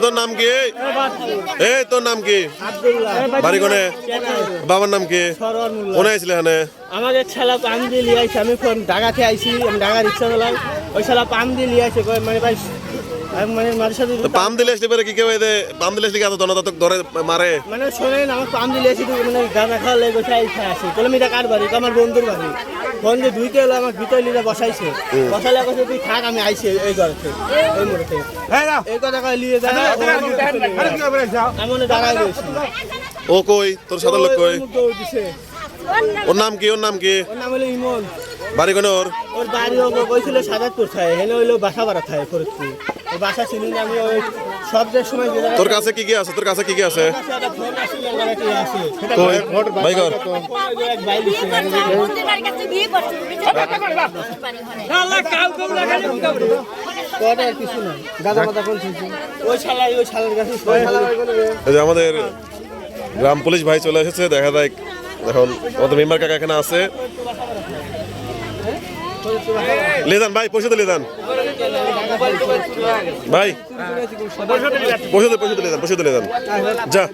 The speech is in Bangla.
তোর নাম কি? তোর নাম কি? বাড়ি কোনে? বাবার নাম কি? কোনে আইছিলে এখানে? আমাদের ছেলা পাম দিয়ে লিয়ে আইছে। আমি ঢাকাতে আইছি, আমি ঢাকা রিক্সা চালাই। ওই ছেলা পাম দিয়ে লিয়ে আইছে, মানে ভাই মানে মাঝে সাথে পাম দিলে আসলে পরে কি কেউ পাম দিলে কি এত জনতা ধরে মারে? মানে শোনেন, আমার পাম দিলে এসে মানে গাঁদা খাওয়া লেগে খাই আসে। তাহলে আমি এটা কার বাড়ি? আমার বন্ধুর বাড়ি। বন্ধু দুইকে হলো আমার ভিতরে লিয়ে বসাইছে। বসালে কথা তুই থাক, আমি আইছি এই ঘরে এই মুহূর্তে এই কথা লিয়ে যায়। আমি দাঁড়াই রয়েছি। ও কই তোর সাদা লোক কই? ওর নাম কি? ওর নাম কি? ওর নাম হলো ইমন। বাড়ি কোনে ওর? ওর বাড়ি কইছিল সাজাদপুর থাকে, হেনে হইলো বাসা ভাড়া থাকে ফরিদপুর। ওই বাসা চিনি না আমি। ওই সবদের সময় তোর কাছে কি কি আছে? তোর কাছে কি কি আছে? ফোন আসলে লাগাতে আছে। কই ভাই ঘর? কিছু নাই, গাদা মাথা কোন ছিল ওই শালা, ওই শালার কাছে। এই যে আমাদের গ্রাম পুলিশ ভাই চলে এসেছে, দেখা যায় এখন আমাদের মেম্বার কাকা এখানে আছে। লেদান ভাই, পয়সা তো লেদান ভাই, পয়সা তো লেদান যা।